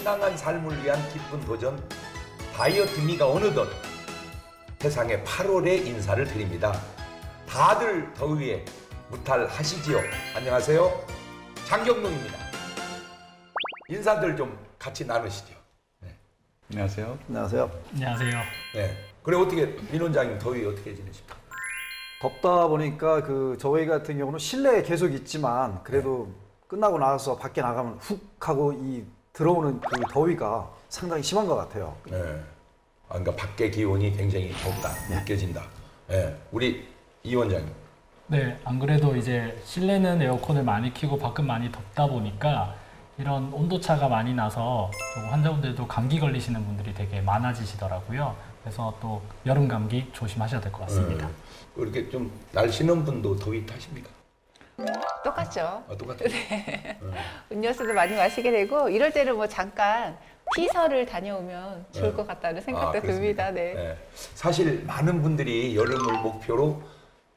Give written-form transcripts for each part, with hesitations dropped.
건강한 삶을 위한 기쁜 도전 다이어트 미가 어느덧 세상에 8월에 인사를 드립니다. 다들 더위에 무탈하시지요? 안녕하세요. 장경동입니다. 인사들 좀 같이 나누시죠. 네. 안녕하세요. 안녕하세요. 안녕하세요. 네. 그래 어떻게 민 원장님 더위 어떻게 지내십니까? 덥다 보니까 저희 같은 경우는 실내에 계속 있지만 그래도 끝나고 나서 밖에 나가면 훅 하고 이 들어오는 그 더위가 상당히 심한 것 같아요. 네. 그러니까 밖의 기온이 굉장히 덥다 느껴진다. 네. 우리 이 원장님. 네, 안 그래도 이제 실내는 에어컨을 많이 켜고 밖은 많이 덥다 보니까 이런 온도차가 많이 나서 환자분들도 감기 걸리시는 분들이 되게 많아지시더라고요. 그래서 또 여름 감기 조심하셔야 될 것 같습니다. 이렇게 좀 날씬한 분도 더위 타십니까? 똑같죠. 똑같아요. 네. 음료수도 많이 마시게 되고 이럴 때는 뭐 잠깐 피서를 다녀오면 좋을 것 같다는 생각도 듭니다. 네. 네. 사실 많은 분들이 여름을 목표로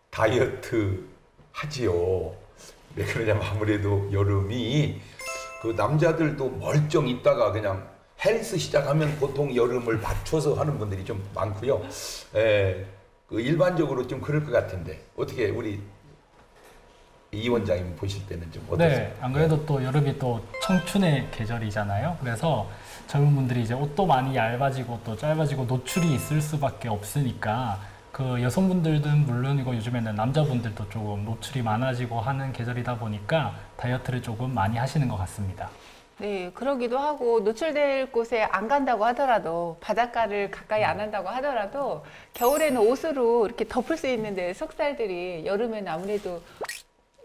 다이어트 하지요. 왜 그러냐면 아무래도 여름이 그 남자들도 멀쩡 있다가 그냥 헬스 시작하면 보통 여름을 맞춰서 하는 분들이 좀 많고요. 그 일반적으로 좀 그럴 것 같은데 어떻게 우리 이 원장님 보실 때는 좀 어떠세요? 네, 안 그래도 또 여름이 또 청춘의 계절이잖아요. 그래서 젊은 분들이 이제 옷도 많이 얇아지고 또 짧아지고 노출이 있을 수밖에 없으니까 그 여성분들은 물론이고 요즘에는 남자분들도 조금 노출이 많아지고 하는 계절이다 보니까 다이어트를 조금 많이 하시는 것 같습니다. 네, 그러기도 하고 노출될 곳에 안 간다고 하더라도 바닷가를 가까이 안 한다고 하더라도 겨울에는 옷으로 이렇게 덮을 수 있는데 속살들이 여름에는 아무래도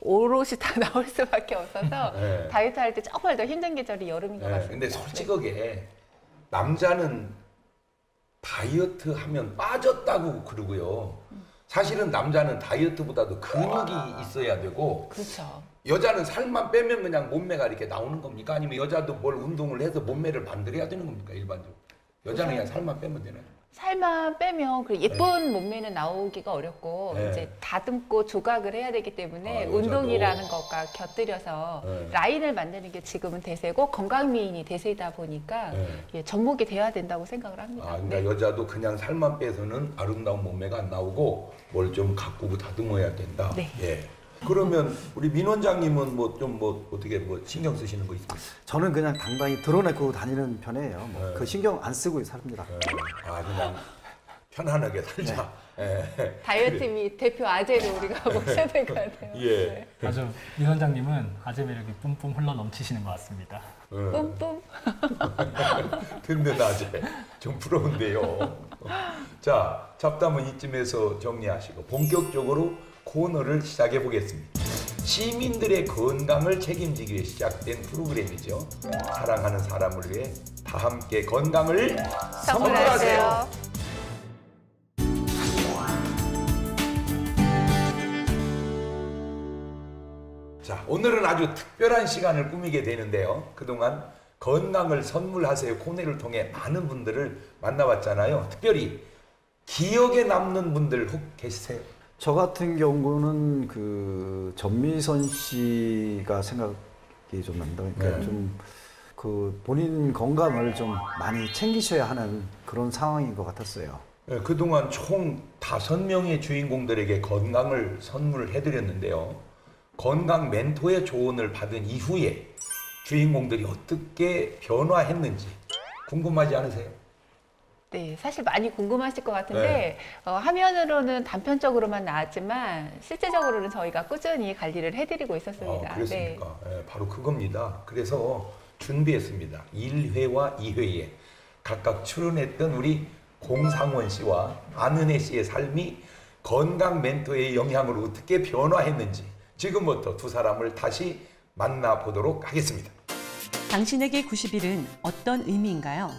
오롯이 다 나올 수밖에 없어서 네. 다이어트 할 때 정말 더 힘든 계절이 여름인 것 같습니다. 근데 솔직하게 남자는 다이어트 하면 빠졌다고 그러고요. 사실은 남자는 다이어트보다도 근육이 있어야 되고 그렇죠. 여자는 살만 빼면 그냥 몸매가 이렇게 나오는 겁니까? 아니면 여자도 뭘 운동을 해서 몸매를 만들어야 되는 겁니까? 일반적으로. 여자는 그냥 살만 빼면 되나요? 살만 빼면 그 예쁜 몸매는 나오기가 어렵고 네. 이제 다듬고 조각을 해야 되기 때문에 여자도. 운동이라는 것과 곁들여서 네. 라인을 만드는 게 지금은 대세고 건강미인이 대세이다 보니까 네. 예, 접목이 돼야 된다고 생각을 합니다. 그러니까 네. 여자도 그냥 살만 빼서는 아름다운 몸매가 안 나오고 뭘 좀 가꾸고 다듬어야 된다. 네. 예. 그러면 우리 민 원장님은 어떻게 신경 쓰시는 거 있습니까? 저는 그냥 당당히 드러내고 다니는 편이에요. 네. 그 신경 안 쓰고 삽니다. 그냥 편안하게 살자. 예. 다이어트 및 대표 아재로 우리가 모셔야 될 것 같아요. 예. 네. 아주 민 원장님은 아재 매력이 뿜뿜 흘러 넘치시는 것 같습니다. 뿜뿜. 든든하지. 좀 부러운데요. 자, 잡담은 이쯤에서 정리하시고 본격적으로 코너를 시작해 보겠습니다. 시민들의 건강을 책임지기 위해 시작된 프로그램이죠. 사랑하는 사람을 위해 다 함께 건강을 선물하세요. 자, 오늘은 아주 특별한 시간을 꾸미게 되는데요. 그동안 건강을 선물하세요 코너를 통해 많은 분들을 만나봤잖아요. 특별히 기억에 남는 분들 혹 계세요? 저 같은 경우는 그 전미선 씨가 생각이 좀 납니다. 그러니까 네. 좀 그 본인 건강을 좀 많이 챙기셔야 하는 그런 상황인 것 같았어요. 네, 그동안 총 5명의 주인공들에게 건강을 선물해드렸는데요. 건강 멘토의 조언을 받은 이후에 주인공들이 어떻게 변화했는지 궁금하지 않으세요? 네, 사실 많이 궁금하실 것 같은데 화면으로는 단편적으로만 나왔지만 실제적으로는 저희가 꾸준히 관리를 해드리고 있었습니다. 그렇습니까? 네, 바로 그겁니다. 그래서 준비했습니다. 1회와 2회에 각각 출연했던 우리 공상원 씨와 안은혜 씨의 삶이 건강 멘토의 영향으로 어떻게 변화했는지 지금부터 두 사람을 다시 만나보도록 하겠습니다. 당신에게 90일은 어떤 의미인가요?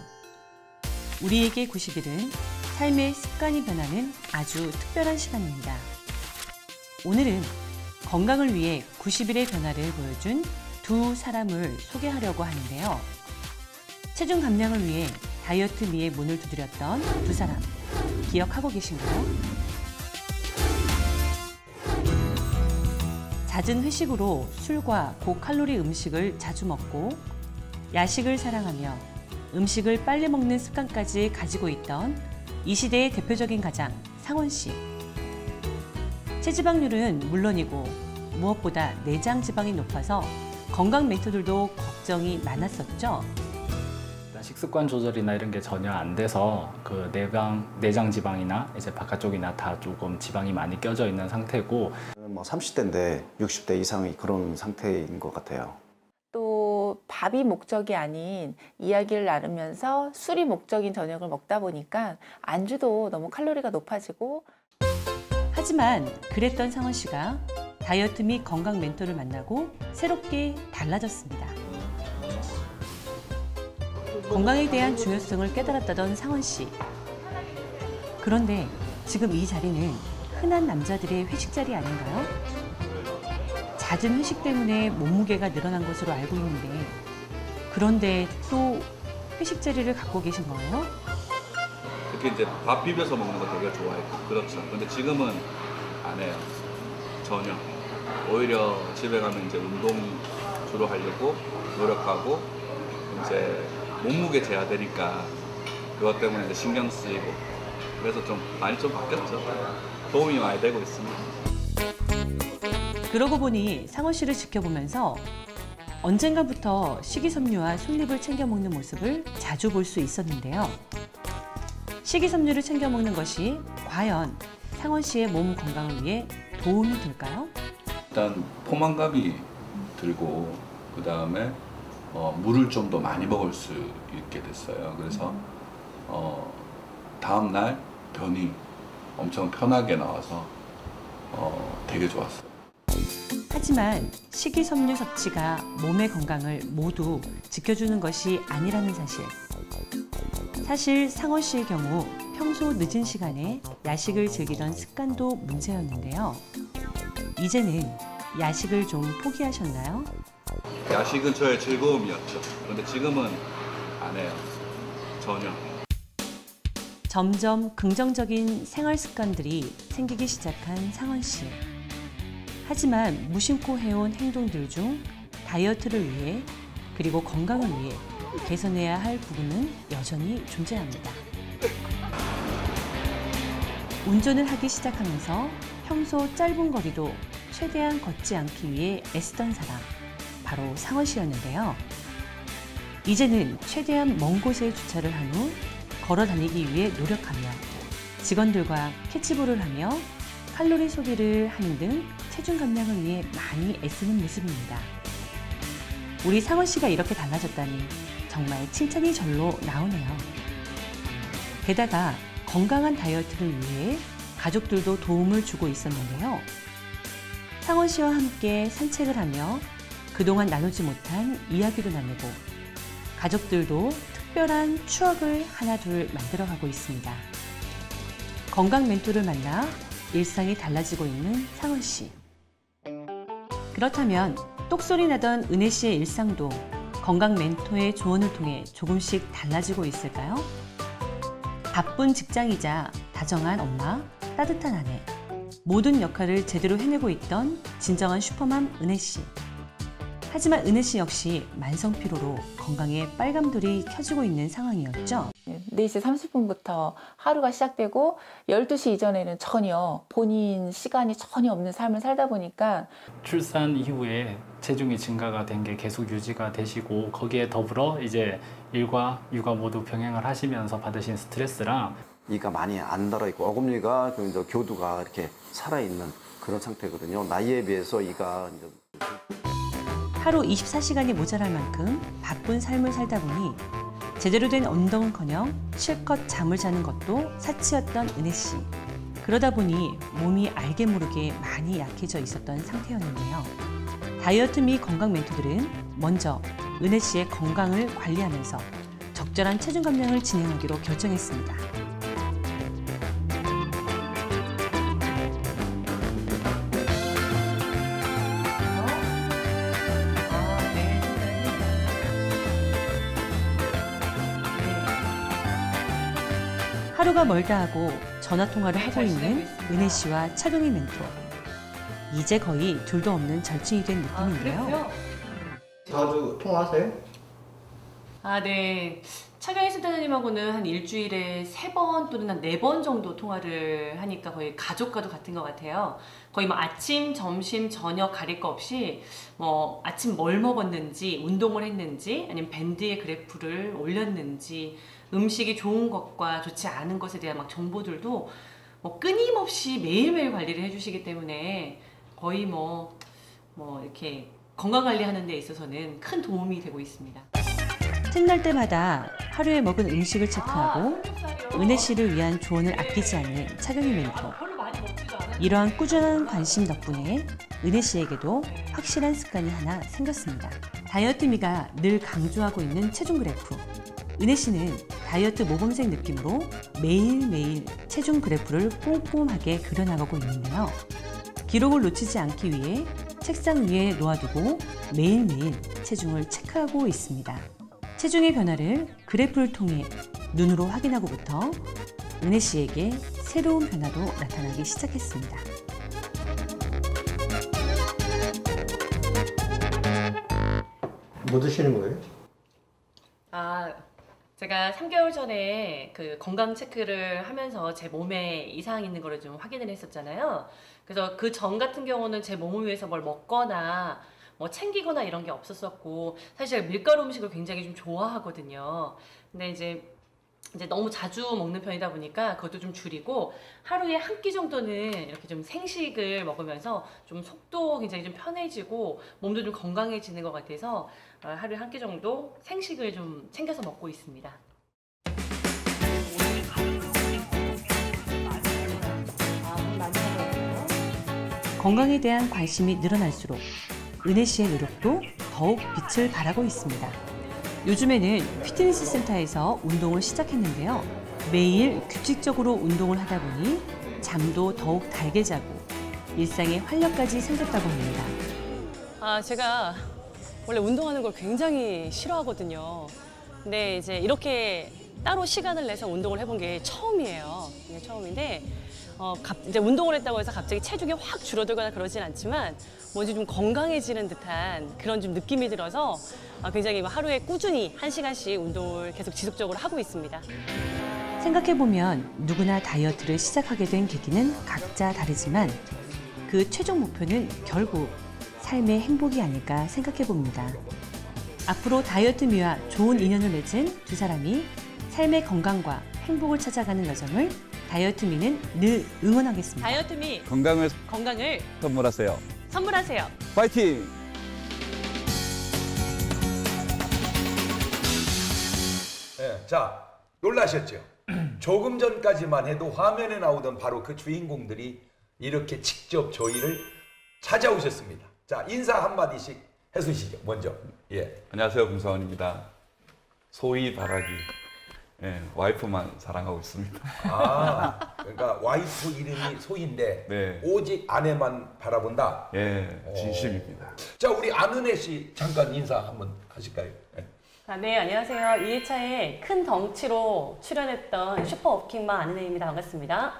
우리에게 90일은 삶의 습관이 변하는 아주 특별한 시간입니다. 오늘은 건강을 위해 90일의 변화를 보여준 두 사람을 소개하려고 하는데요. 체중 감량을 위해 다이어트 미의 문을 두드렸던 두 사람, 기억하고 계신가요? 잦은 회식으로 술과 고칼로리 음식을 자주 먹고 야식을 사랑하며 음식을 빨리 먹는 습관까지 가지고 있던 이 시대의 대표적인 가장 상원 씨. 체지방률은 물론이고 무엇보다 내장 지방이 높아서 건강 멘토들도 걱정이 많았었죠. 식습관 조절이나 이런 게 전혀 안 돼서 그 내장 지방이나 이제 바깥쪽이나 다 조금 지방이 많이 껴져 있는 상태고, 뭐 30대인데 60대 이상의 그런 상태인 것 같아요. 또 밥이 목적이 아닌 이야기를 나누면서 술이 목적인 저녁을 먹다 보니까 안주도 너무 칼로리가 높아지고. 하지만 그랬던 상원 씨가 다이어트 및 건강 멘토를 만나고 새롭게 달라졌습니다. 건강에 대한 중요성을 깨달았다던 상원 씨. 그런데 지금 이 자리는 흔한 남자들의 회식 자리 아닌가요? 잦은 회식 때문에 몸무게가 늘어난 것으로 알고 있는데, 그런데 또 회식 자리를 갖고 계신 거예요? 특히 이제 밥 비벼서 먹는 거 되게 좋아했고, 그렇죠. 근데 지금은 안 해요. 전혀. 오히려 집에 가면 이제 운동 주로 하려고 노력하고, 이제 몸무게 재야 되니까 그것 때문에 이제 신경 쓰이고, 그래서 좀 많이 좀 바뀌었죠. 도움이 많이 되고 있습니다. 그러고 보니 상원 씨를 지켜보면서 언젠가부터 식이섬유와 솔잎을 챙겨 먹는 모습을 자주 볼 수 있었는데요. 식이섬유를 챙겨 먹는 것이 과연 상원 씨의 몸 건강을 위해 도움이 될까요? 일단 포만감이 들고, 그 다음에 물을 좀 더 많이 먹을 수 있게 됐어요. 그래서 다음 날 변이 엄청 편하게 나와서 되게 좋았어요. 하지만 식이섬유 섭취가 몸의 건강을 모두 지켜주는 것이 아니라는 사실. 사실 상원 씨의 경우 평소 늦은 시간에 야식을 즐기던 습관도 문제였는데요. 이제는 야식을 좀 포기하셨나요? 야식은 저의 즐거움이었죠. 그런데 지금은 안 해요. 전혀. 점점 긍정적인 생활 습관들이 생기기 시작한 상원 씨. 하지만 무심코 해온 행동들 중 다이어트를 위해 그리고 건강을 위해 개선해야 할 부분은 여전히 존재합니다. 운전을 하기 시작하면서 평소 짧은 거리도 최대한 걷지 않기 위해 애쓰던 사람, 바로 상원 씨였는데요. 이제는 최대한 먼 곳에 주차를 한 후 걸어 다니기 위해 노력하며 직원들과 캐치볼을 하며 칼로리 소비를 하는 등 체중 감량을 위해 많이 애쓰는 모습입니다. 우리 상원 씨가 이렇게 달라졌다니 정말 칭찬이 절로 나오네요. 게다가 건강한 다이어트를 위해 가족들도 도움을 주고 있었는데요. 상원 씨와 함께 산책을 하며 그동안 나누지 못한 이야기도 나누고 가족들도 특별한 추억을 하나둘 만들어가고 있습니다. 건강 멘토를 만나 일상이 달라지고 있는 상원 씨. 그렇다면 똑소리 나던 은혜 씨의 일상도 건강 멘토의 조언을 통해 조금씩 달라지고 있을까요? 바쁜 직장이자 다정한 엄마, 따뜻한 아내, 모든 역할을 제대로 해내고 있던 진정한 슈퍼맘 은혜 씨. 하지만 은혜 씨 역시 만성 피로로 건강에 빨간불이 켜지고 있는 상황이었죠. 4시 30분부터 하루가 시작되고 12시 이전에는 전혀 본인 시간이 전혀 없는 삶을 살다 보니까 출산 이후에 체중이 증가가 된 게 계속 유지가 되시고, 거기에 더불어 이제 일과 육아 모두 병행을 하시면서 받으신 스트레스랑 이가 많이 안 달아있고 어금니가 그 이제 교두가 이렇게 살아있는 그런 상태거든요. 나이에 비해서 이가 이제 하루 24시간이 모자랄 만큼 바쁜 삶을 살다 보니 제대로 된 운동은커녕 실컷 잠을 자는 것도 사치였던 은혜 씨. 그러다 보니 몸이 알게 모르게 많이 약해져 있었던 상태였는데요. 다이어트 및 건강 멘토들은 먼저 은혜 씨의 건강을 관리하면서 적절한 체중 감량을 진행하기로 결정했습니다. 하루가 멀다 하고 전화 통화를 하고 있는 은혜 씨와 차경희 멘토. 이제 거의 둘도 없는 절친이 된 느낌인데요. 자주 통화하세요? 아, 네. 차경희 센터장님하고는 한 일주일에 3번 또는 한 4번 정도 통화를 하니까 거의 가족과도 같은 것 같아요. 거의 뭐 아침, 점심, 저녁 가릴 거 없이 뭐 아침 뭘 먹었는지, 운동을 했는지, 아니면 밴드의 그래프를 올렸는지, 음식이 좋은 것과 좋지 않은 것에 대한 막 정보들도 뭐 끊임없이 매일매일 관리를 해주시기 때문에 거의 뭐 이렇게 건강 관리하는 데 있어서는 큰 도움이 되고 있습니다. 틈날 때마다 하루에 먹은 음식을 체크하고 은혜 씨를 위한 조언을 아끼지 않는 차경희 멘토. 이러한 꾸준한 관심 덕분에 은혜 씨에게도 확실한 습관이 하나 생겼습니다. 다이어트미가 늘 강조하고 있는 체중 그래프. 은혜 씨는 다이어트 모범생 느낌으로 매일매일 체중 그래프를 꼼꼼하게 그려나가고 있는데요. 기록을 놓치지 않기 위해 책상 위에 놓아두고 매일매일 체중을 체크하고 있습니다. 체중의 변화를 그래프를 통해 눈으로 확인하고부터 은혜 씨에게 새로운 변화도 나타나기 시작했습니다. 뭐 드시는 거예요? 제가 3개월 전에 그 건강 체크를 하면서 제 몸에 이상 있는 거를 좀 확인을 했었잖아요. 그래서 그 전 같은 경우는 제 몸을 위해서 뭘 먹거나 뭐 챙기거나 이런 게 없었었고, 사실 제가 밀가루 음식을 굉장히 좀 좋아하거든요. 근데 이제 너무 자주 먹는 편이다 보니까 그것도 좀 줄이고 하루에 한 끼 정도는 이렇게 좀 생식을 먹으면서 좀 속도 굉장히 좀 편해지고 몸도 좀 건강해지는 것 같아서 하루에 한 끼 정도 생식을 좀 챙겨서 먹고 있습니다. 건강에 대한 관심이 늘어날수록 은혜 씨의 노력도 더욱 빛을 발하고 있습니다. 요즘에는 피트니스 센터에서 운동을 시작했는데요. 매일 규칙적으로 운동을 하다 보니 잠도 더욱 달게 자고 일상에 활력까지 생겼다고 합니다. 제가 원래 운동하는 걸 굉장히 싫어하거든요. 근데 이제 이렇게 따로 시간을 내서 운동을 해본 게 처음이에요. 이게 처음인데 이제 운동을 했다고 해서 갑자기 체중이 확 줄어들거나 그러진 않지만 뭔지 좀 건강해지는 듯한 그런 좀 느낌이 들어서 굉장히 하루에 꾸준히 1시간씩 운동을 계속 지속적으로 하고 있습니다. 생각해보면 누구나 다이어트를 시작하게 된 계기는 각자 다르지만 그 최종 목표는 결국 삶의 행복이 아닐까 생각해봅니다. 앞으로 다이어트미와 좋은 인연을 맺은 두 사람이 삶의 건강과 행복을 찾아가는 여정을 다이어트미는 늘 응원하겠습니다. 다이어트미 건강을 선물하세요. 선물하세요. 파이팅! 네, 자, 놀라셨죠? 조금 전까지만 해도 화면에 나오던 바로 그 주인공들이 이렇게 직접 저희를 찾아오셨습니다. 자, 인사 한마디씩 해주시죠, 먼저. 예. 안녕하세요, 금사원입니다. 소위 바라기. 예, 와이프만 사랑하고 있습니다. 그러니까 와이프 이름이 소인데 네. 오직 아내만 바라본다. 예, 진심입니다. 자, 우리 안은혜 씨 잠깐 인사 한번 하실까요? 예. 네, 안녕하세요. 2회차에 큰 덩치로 출연했던 슈퍼워킹맘 안은혜입니다. 반갑습니다.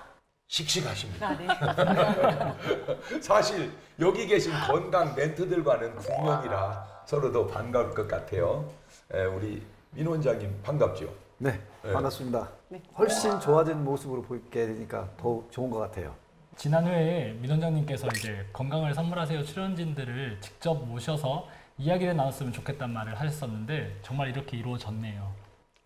씩씩하십니다. 네. 사실 여기 계신 건강 멘트들과는 구면이라 서로 더 반가울 것 같아요. 우리 민 원장님 반갑죠? 네, 반갑습니다. 훨씬 좋아진 모습으로 보이게 되니까 더욱 좋은 것 같아요. 지난 회에 민 원장님께서 이제 건강을 선물하세요 출연진들을 직접 모셔서 이야기를 나눴으면 좋겠다는 말을 하셨었는데 정말 이렇게 이루어졌네요.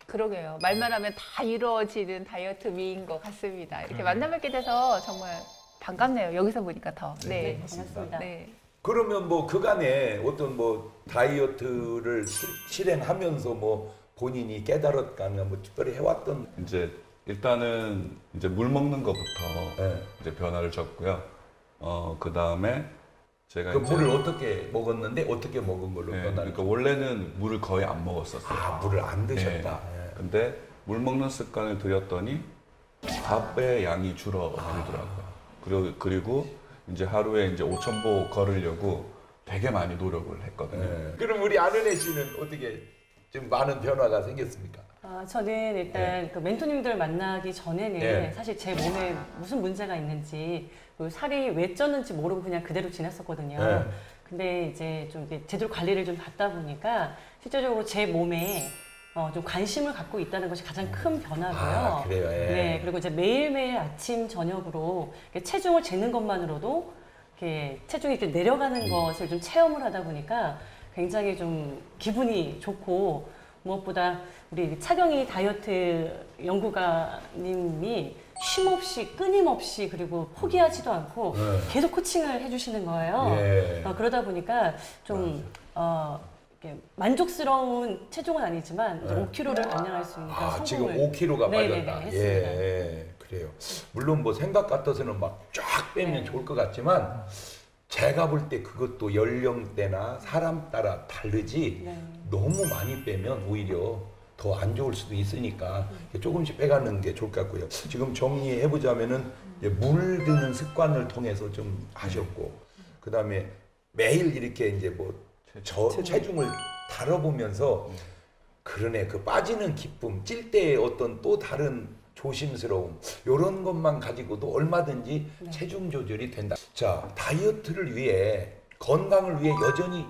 그러게요. 말만 하면 다 이루어지는 다이어트 미인 것 같습니다. 이렇게 만나 뵙게 돼서 정말 반갑네요. 여기서 보니까 더. 네, 반갑습니다. 네. 그러면 뭐 그간에 어떤 뭐 다이어트를 실행하면서 뭐 본인이 깨달았거나 뭐 특별히 해왔던 이제 일단은 이제 물 먹는 것부터 네. 이제 변화를 줬고요. 그 다음에 제가 그 이제 물을 어떻게 먹었는데 어떻게 먹은 걸로 네, 변화를 그러니까 원래는 물을 거의 안 먹었었어요. 물을 안 드셨다. 네. 근데 물 먹는 습관을 들였더니 밥의 양이 줄어들더라고요. 그리고 이제 하루에 이제 5,000보 걸으려고 되게 많이 노력을 했거든요. 네. 그럼 우리 안은혜 씨는 어떻게 좀 많은 변화가 생겼습니까? 저는 일단 그 멘토님들 만나기 전에는 네. 사실 제 몸에 무슨 문제가 있는지 그리고 살이 왜 쪘는지 모르고 그냥 그대로 지냈었거든요. 네. 근데 이제 좀 제대로 관리를 좀 받다 보니까 실제적으로 제 몸에 좀 관심을 갖고 있다는 것이 가장 큰 변화고요. 아, 그래요? 예. 네, 그리고 이제 매일매일 아침, 저녁으로 이렇게 체중을 재는 것만으로도 이렇게 체중이 이렇게 내려가는 것을 좀 체험을 하다 보니까 굉장히 좀 기분이 좋고, 무엇보다 우리 차경희 다이어트 연구가님이 쉼없이 끊임없이 그리고 포기하지도 않고 계속 코칭을 해주시는 거예요. 예. 그러다 보니까 좀 이렇게 만족스러운 체중은 아니지만 5kg를 감량할 수 있는 그런 지금 성공을 5kg가 네네네, 빠졌다. 했습니다. 예, 그래요. 물론 뭐 생각 같아서는 막 쫙 빼면 좋을 것 같지만 제가 볼 때 그것도 연령대나 사람 따라 다르지 너무 많이 빼면 오히려 더 안 좋을 수도 있으니까 조금씩 빼가는 게 좋을 것 같고요. 지금 정리해 보자면은 물 드는 습관을 통해서 좀 하셨고, 그 다음에 매일 이렇게 이제 뭐 체중을 다뤄보면서 그러네, 그 빠지는 기쁨, 찔 때의 어떤 또 다른 조심스러움, 이런 것만 가지고도 얼마든지 체중 조절이 된다. 자, 다이어트를 위해, 건강을 위해 여전히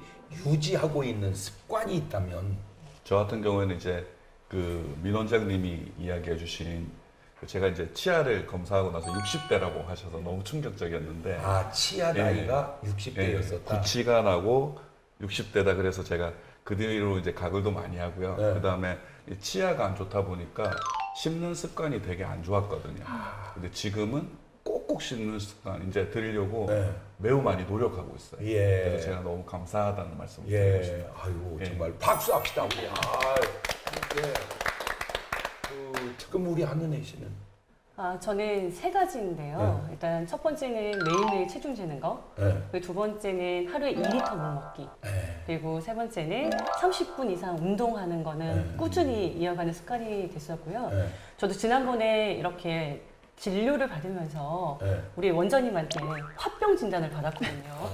유지하고 있는 습관이 있다면? 저 같은 경우에는 이제 그 민 원장님이 이야기해 주신, 제가 이제 치아를 검사하고 나서 60대라고 하셔서 너무 충격적이었는데, 치아 나이가 60대였었다. 구취가 나고 60대다. 그래서 제가 그 뒤로 이제 가글도 많이 하고요. 그 다음에 치아가 안 좋다 보니까 씹는 습관이 되게 안 좋았거든요. 근데 지금은 꼭꼭 씹는 습관 이제 들이려고 매우 많이 노력하고 있어요. 그래서 제가 너무 감사하다는 말씀을 드리고 싶어요. 아이고, 정말 박수합시다. 우리. 그럼 우리 한은혜 씨는? 저는 3가지인데요. 일단 첫 번째는 매일매일 체중 재는 거, 그리고 두 번째는 하루에 2리터 물 먹기, 그리고 세 번째는 30분 이상 운동하는 거는 꾸준히 이어가는 습관이 됐었고요. 저도 지난번에 이렇게 진료를 받으면서 우리 원장님한테 화병 진단을 받았거든요.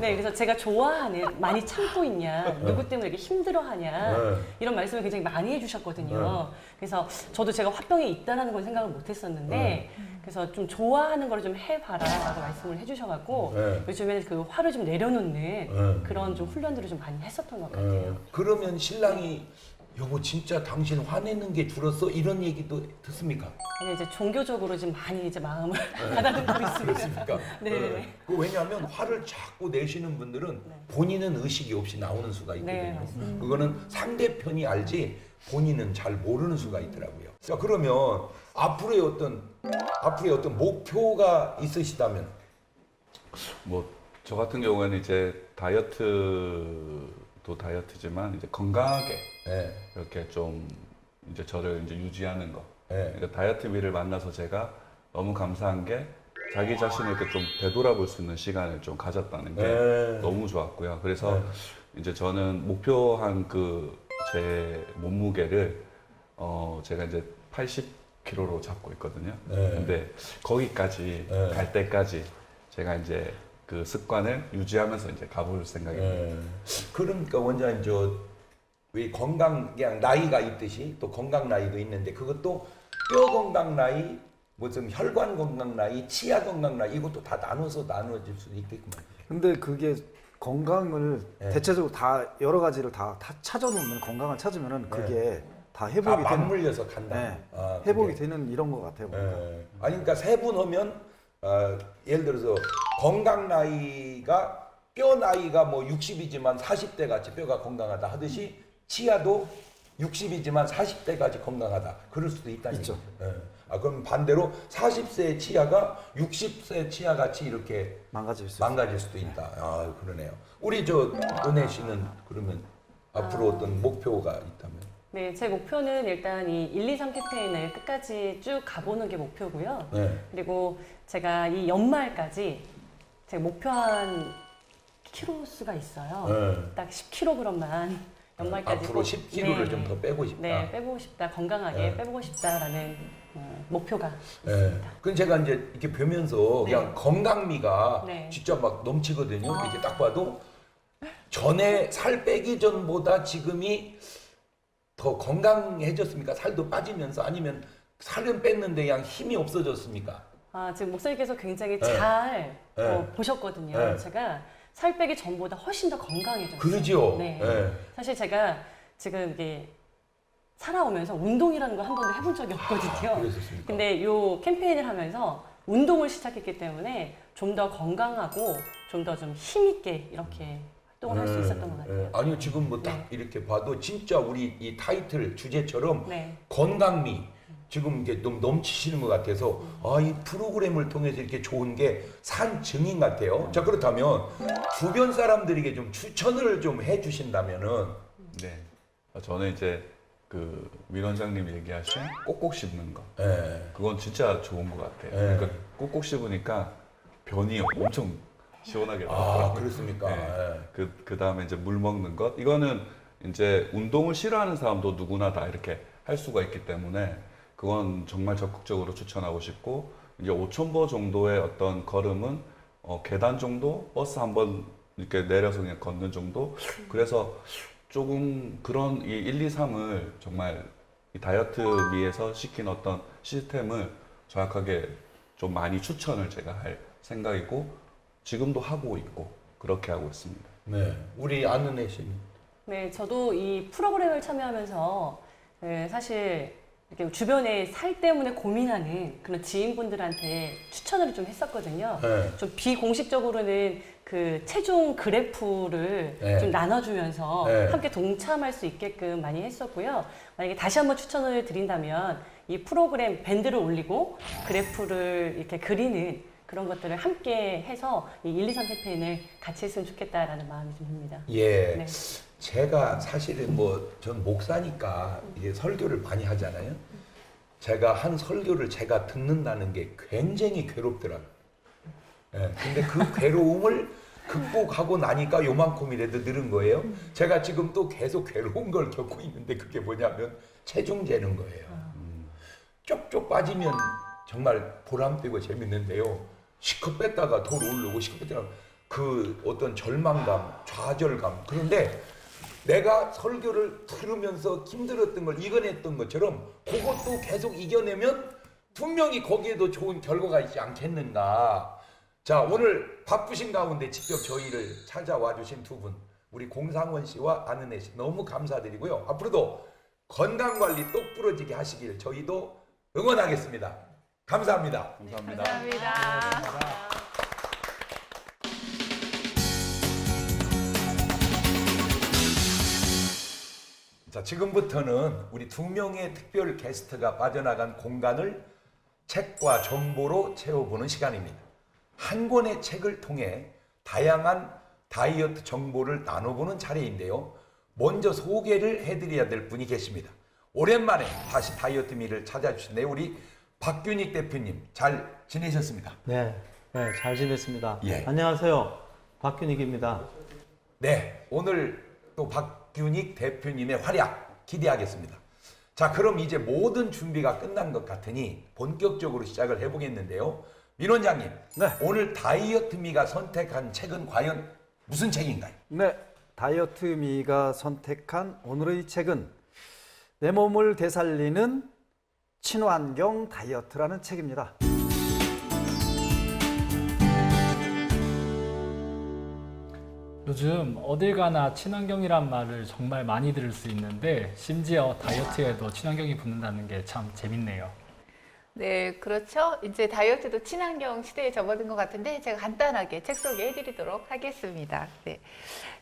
네, 그래서 제가 좋아하는, 많이 참고 있냐, 누구 때문에 이렇게 힘들어하냐, 이런 말씀을 굉장히 많이 해주셨거든요. 그래서 저도 제가 화병이 있다는 건 생각을 못했었는데, 그래서 좀 좋아하는 걸 좀 해봐라라고 말씀을 해주셔갖고 요즘에는 그 화를 좀 내려놓는 그런 좀 훈련들을 좀 많이 했었던 것 같아요. 그러면 신랑이 여보 진짜 당신 화내는 게 줄었어? 이런 얘기도 듣습니까? 아니, 이제 종교적으로 좀 많이 이제 마음을 가다듬고 있습니다. 그렇습니까? 네. 왜냐하면 화를 자꾸 내시는 분들은 본인은 의식이 없이 나오는 수가 있거든요. 그거는 상대편이 알지 본인은 잘 모르는 수가 있더라고요. 자, 그러면 앞으로의 어떤 목표가 있으시다면? 뭐 저 같은 경우에는 이제 다이어트도 다이어트지만 이제 건강하게 이렇게 좀 이제 저를 이제 유지하는 거. 그러니까 다이어트비를 만나서 제가 너무 감사한 게 자기 자신을 이렇게 좀 되돌아볼 수 있는 시간을 좀 가졌다는 게 너무 좋았고요. 그래서 이제 저는 목표한 그 제 몸무게를 제가 이제 80kg로 잡고 있거든요. 근데 거기까지 갈 때까지 제가 이제 그 습관을 유지하면서 이제 가볼 생각입니다. 그러니까 원장님 왜 건강, 그냥 나이가 있듯이 또 건강 나이도 있는데 그것도 뼈 건강 나이, 무슨 혈관 건강 나이, 치아 건강 나이 이것도 다 나눠질 수도 있겠구만. 근데 그게 건강을 대체적으로 다 여러 가지를 다 찾아놓으면, 건강을 찾으면은 그게 다 회복이 되는, 맞물려서 간다. 회복이 되는 이런 것 같아요. 아니 그러니까 세분하면 예를 들어서 건강 나이가 뼈 나이가 뭐 60이지만 40대 같이 뼈가 건강하다 하듯이 치아도 60이지만 40대까지 건강하다. 그럴 수도 있다는 있죠. 그럼 반대로 40세 치아가 60세 치아 같이 이렇게 망가질 수도 있다. 그러네요. 우리 은혜 씨는 그러면 앞으로 어떤 목표가 있다면? 네, 제 목표는 일단 이 1, 2, 3 캠페인을 끝까지 쭉 가보는 게 목표고요. 그리고 제가 이 연말까지 제가 목표한 키로 수가 있어요. 딱 10kg만 연말까지 앞으로 10kg를 좀 더 빼고 싶다. 네, 빼보고 싶다. 건강하게 빼보고 싶다라는 목표가 있습니다. 그럼 제가 이제 이렇게 뵈면서 그냥 건강미가 진짜 막 넘치거든요. 이렇게 딱 봐도 전에 살 빼기 전보다 지금이 더 건강해졌습니까? 살도 빠지면서, 아니면 살은 뺐는데 그냥 힘이 없어졌습니까? 지금 목사님께서 굉장히 잘 보셨거든요. 제가 살 빼기 전보다 훨씬 더 건강해졌어요. 그러죠. 네. 사실 제가 지금 이게 살아오면서 운동이라는 걸 한 번도 해본 적이 없거든요. 그랬었습니까? 근데 요 캠페인을 하면서 운동을 시작했기 때문에 좀 더 건강하고 좀 더 좀 힘있게 이렇게 활동을 할 수 있었던 것 같아요. 아니요, 지금 뭐 딱 네. 이렇게 봐도 진짜 우리 이 타이틀 주제처럼 네. 건강미 지금 이게 좀 넘치시는 것 같아서 이 프로그램을 통해서 이렇게 좋은 게 산 증인 같아요. 자, 그렇다면 주변 사람들에게 좀 추천을 좀 해주신다면은 네. 저는 이제 그 위원장님 얘기하신 꼭꼭 씹는 거. 예. 그건 진짜 좋은 것 같아요. 네. 그러니까 꼭꼭 씹으니까 변이 엄청 시원하게 아, 나더라고요. 그렇습니까? 네. 예. 그 다음에 이제 물 먹는 것. 이거는 이제 운동을 싫어하는 사람도 누구나 다 이렇게 할 수가 있기 때문에 그건 정말 적극적으로 추천하고 싶고, 이제 5,000보 정도의 어떤 걸음은 계단 정도, 버스 한번 이렇게 내려서 그냥 걷는 정도. 그래서 조금 그런 이 1, 2, 3을 정말 이 다이어트미에서 시킨 어떤 시스템을 정확하게 좀 많이 추천을 제가 할 생각이고, 지금도 하고 있고 그렇게 하고 있습니다. 네, 우리 안은혜 씨는 네, 저도 이 프로그램을 참여하면서 사실 이렇게 주변에 살 때문에 고민하는 그런 지인분들한테 추천을 좀 했었거든요. 네. 좀 비공식적으로는 그 체중 그래프를 네. 좀 나눠주면서 네. 함께 동참할 수 있게끔 많이 했었고요. 만약에 다시 한번 추천을 드린다면 이 프로그램 밴드를 올리고 그래프를 이렇게 그리는 그런 것들을 함께 해서 이 1, 2, 3 캠페인을 같이 했으면 좋겠다라는 마음이 좀 듭니다. 예. 네. 제가 사실은 뭐 전 목사니까 이게 설교를 많이 하잖아요. 제가 한 설교를 제가 듣는다는 게 굉장히 괴롭더라고요. 예. 근데 그 괴로움을 극복하고 나니까 요만큼이라도 늘은 거예요. 제가 지금 또 계속 괴로운 걸 겪고 있는데 그게 뭐냐면 체중 재는 거예요. 쪽쪽 빠지면 정말 보람되고 재밌는데요. 시커 뺐다가 돌 오르고 시커 뺐다가 그 어떤 절망감, 좌절감. 그런데 내가 설교를 들으면서 힘들었던 걸 이겨냈던 것처럼 그것도 계속 이겨내면 분명히 거기에도 좋은 결과가 있지 않겠는가. 자, 오늘 바쁘신 가운데 직접 저희를 찾아와 주신 두 분, 우리 공상원 씨와 안은혜 씨 너무 감사드리고요. 앞으로도 건강관리 똑부러지게 하시길 저희도 응원하겠습니다. 감사합니다. 감사합니다. 감사합니다. 자, 지금부터는 우리 두 명의 특별 게스트가 빠져나간 공간을 책과 정보로 채워보는 시간입니다. 한 권의 책을 통해 다양한 다이어트 정보를 나눠보는 차례인데요. 먼저 소개를 해드려야 될 분이 계십니다. 오랜만에 다시 다이어트미를 찾아주신 우리 박균익 대표님, 잘 지내셨습니까? 네, 네, 잘 지냈습니다. 예. 안녕하세요. 박균익입니다. 네, 오늘 또 박균익 대표님의 활약 기대하겠습니다. 자, 그럼 이제 모든 준비가 끝난 것 같으니 본격적으로 시작을 해보겠는데요. 민 원장님, 네. 오늘 다이어트미가 선택한 책은 과연 무슨 책인가요? 네, 다이어트미가 선택한 오늘의 책은 내 몸을 되살리는 친환경 다이어트라는 책입니다. 요즘 어딜 가나 친환경이란 말을 정말 많이 들을 수 있는데 심지어 다이어트에도 친환경이 붙는다는 게 참 재밌네요. 네, 그렇죠. 이제 다이어트도 친환경 시대에 접어든 것 같은데 제가 간단하게 책 소개해드리도록 하겠습니다. 네.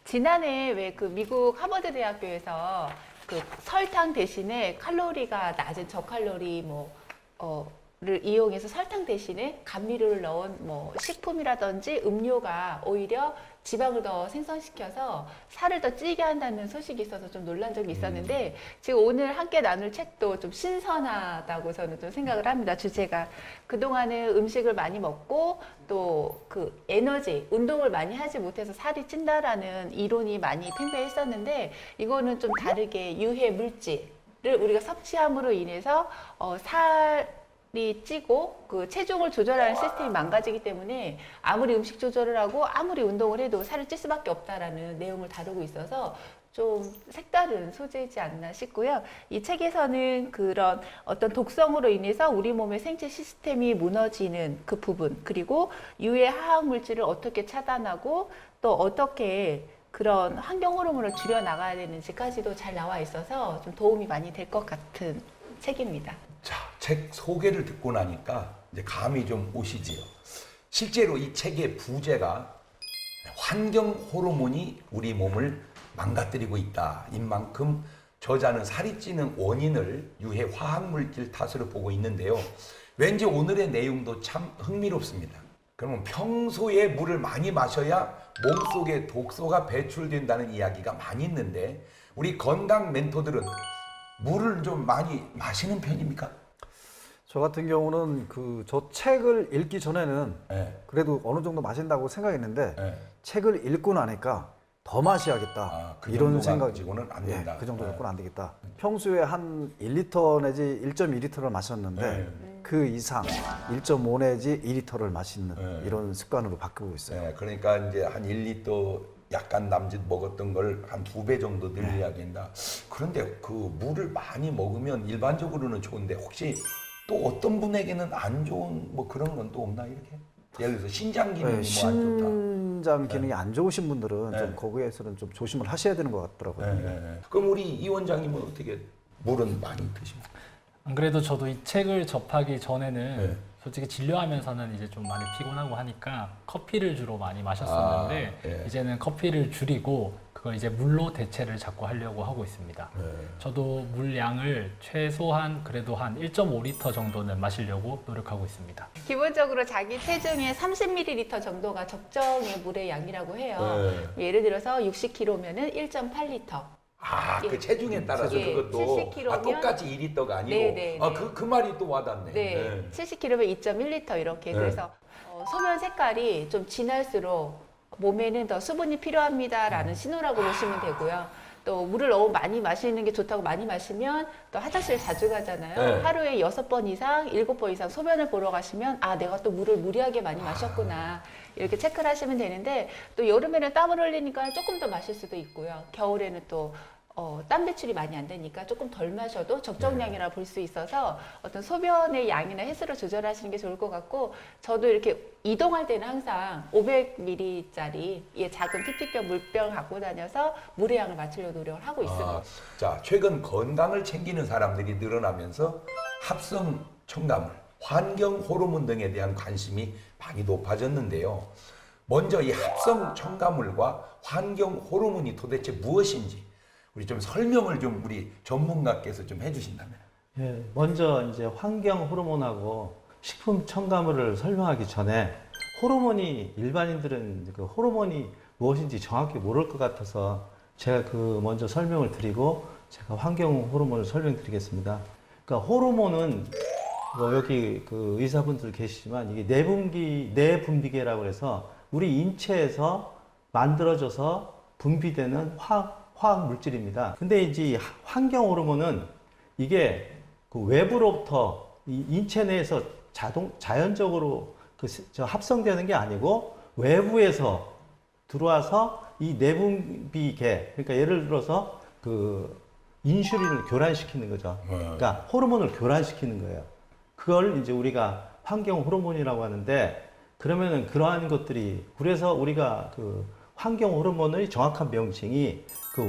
지난해 왜 그 미국 하버드 대학교에서 그 설탕 대신에 칼로리가 낮은 저칼로리 를 이용해서 설탕 대신에 감미료를 넣은 식품이라든지 음료가 오히려 지방을 더 생성시켜서 살을 더 찌게 한다는 소식이 있어서 좀 놀란 적이 있었는데 지금 오늘 함께 나눌 책도 좀 신선하다고 저는 좀 생각을 합니다. 주제가 그동안은 음식을 많이 먹고 또 그 에너지, 운동을 많이 하지 못해서 살이 찐다라는 이론이 많이 팽배했었는데 이거는 좀 다르게 유해 물질을 우리가 섭취함으로 인해서 살이 찌고 그 체중을 조절하는 시스템이 망가지기 때문에 아무리 음식 조절을 하고 아무리 운동을 해도 살을 찔 수밖에 없다라는 내용을 다루고 있어서 좀 색다른 소재이지 않나 싶고요. 이 책에서는 그런 어떤 독성으로 인해서 우리 몸의 생체 시스템이 무너지는 그 부분, 그리고 유해 화학 물질을 어떻게 차단하고 또 어떻게 그런 환경 호르몬을 줄여 나가야 되는지까지도 잘 나와 있어서 좀 도움이 많이 될 것 같은 책입니다. 자, 책 소개를 듣고 나니까 이제 감이 좀 오시지요. 실제로 이 책의 부제가 환경 호르몬이 우리 몸을 망가뜨리고 있다. 인 만큼 저자는 살이 찌는 원인을 유해 화학물질 탓으로 보고 있는데요. 왠지 오늘의 내용도 참 흥미롭습니다. 그러면 평소에 물을 많이 마셔야 몸속에 독소가 배출된다는 이야기가 많이 있는데 우리 건강 멘토들은 물을 좀 많이 마시는 편입니까? 저 같은 경우는 저 책을 읽기 전에는 네. 그래도 어느 정도 마신다고 생각했는데 네. 책을 읽고 나니까 더 마셔야겠다. 그 이런 정도가 생각. 가지고는 안 된다. 그 정도 네. 갖고는 안 되겠다. 평소에 한 1리터 내지 1.2리터를 마셨는데 네. 그 이상 1.5 내지 2리터를 마시는 네. 이런 습관으로 바꾸고 있어요. 네, 그러니까 이제 한 1리터 약간 남짓 먹었던 걸 한 2배 정도 늘려야 된다. 그런데 그 물을 많이 먹으면 일반적으로는 좋은데 혹시 또 어떤 분에게는 안 좋은 뭐 그런 건 또 없나 이렇게? 예를 들어서 신장 기능이 뭐 안 좋다. 신장 기능이 안 좋으신 분들은 네. 좀 거기에서는 좀 조심을 하셔야 되는 것 같더라고요. 네. 그럼 우리 이 원장님은 어떻게 물은 많이 드십니까? 안 그래도 저도 이 책을 접하기 전에는 네. 솔직히 진료하면서는 이제 좀 많이 피곤하고 하니까 커피를 주로 많이 마셨었는데 예. 이제는 커피를 줄이고 그걸 이제 물로 대체를 자꾸 하려고 하고 있습니다. 네. 저도 물량을 최소한 그래도 한 1.5리터 정도는 마시려고 노력하고 있습니다. 기본적으로 자기 체중의 30ml 정도가 적정의 물의 양이라고 해요. 네. 예를 들어서 60kg면은 1.8리터. 그 예. 체중에 따라서 예, 그것도 70kg 면 똑같이 2리터가 아니고 네. 그 말이 또 와닿네. 네, 70kg면 2.1리터 이렇게. 네. 그래서 소변 색깔이 좀 진할수록 몸에는 더 수분이 필요합니다라는 신호라고 보시면 되고요. 또 물을 너무 많이 마시는 게 좋다고 많이 마시면 또 화장실 자주 가잖아요. 네. 하루에 6번 이상, 7번 이상 소변을 보러 가시면 아, 내가 또 물을 무리하게 많이 마셨구나. 이렇게 체크를 하시면 되는데 또 여름에는 땀을 흘리니까 조금 더 마실 수도 있고요. 겨울에는 또 땀 배출이 많이 안 되니까 조금 덜 마셔도 적정량이라 볼 수 있어서 어떤 소변의 양이나 횟수를 조절하시는 게 좋을 것 같고 저도 이렇게 이동할 때는 항상 500ml짜리 작은 PP병 물병 갖고 다녀서 물의 양을 맞추려고 노력을 하고 있습니다. 자, 최근 건강을 챙기는 사람들이 늘어나면서 합성 첨가물, 환경 호르몬 등에 대한 관심이 많이 높아졌는데요. 먼저 이 합성 첨가물과 환경 호르몬이 도대체 무엇인지 우리 좀 설명을 좀 우리 전문가께서 좀 해주신다면. 예, 먼저 이제 환경 호르몬하고 식품 첨가물을 설명하기 전에 호르몬이 일반인들은 그 호르몬이 무엇인지 정확히 모를 것 같아서 제가 먼저 설명을 드리고 제가 환경 호르몬을 설명드리겠습니다. 그러니까 호르몬은 여기 의사분들 계시지만 이게 내분비계라고 해서 우리 인체에서 만들어져서 분비되는 화학 물질입니다. 근데 이제 환경 호르몬은 이게 외부로부터 이 인체 내에서 자연적으로 합성되는 게 아니고 외부에서 들어와서 이 내분비계, 그러니까 예를 들어서 인슐린을 교란시키는 거죠. 그러니까 호르몬을 교란시키는 거예요. 그걸 이제 우리가 환경 호르몬이라고 하는데 그러면은 그러한 것들이 그래서 우리가 환경 호르몬의 정확한 명칭이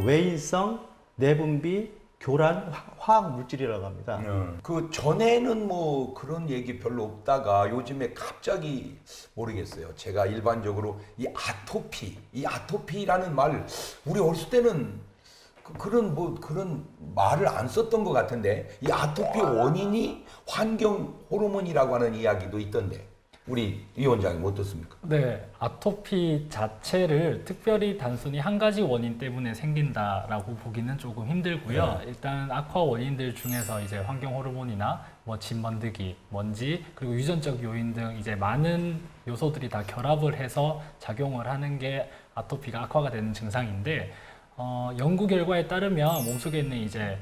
외인성 내분비 교란 화학 물질이라고 합니다. 그 전에는 뭐 그런 얘기 별로 없다가 요즘에 갑자기 모르겠어요. 제가 일반적으로 이 아토피라는 말 우리 어렸을 때는 그런 말을 안 썼던 것 같은데 이 아토피 원인이 환경 호르몬이라고 하는 이야기도 있던데. 우리 위원장님 어떻습니까? 네, 아토피 자체를 특별히 단순히 한 가지 원인 때문에 생긴다라고 보기는 조금 힘들고요. 일단 악화 원인들 중에서 이제 환경 호르몬이나 뭐 진먼지기, 먼지, 그리고 유전적 요인 등 이제 많은 요소들이 다 결합을 해서 작용을 하는 게 아토피가 악화가 되는 증상인데 연구 결과에 따르면 몸속에 있는 이제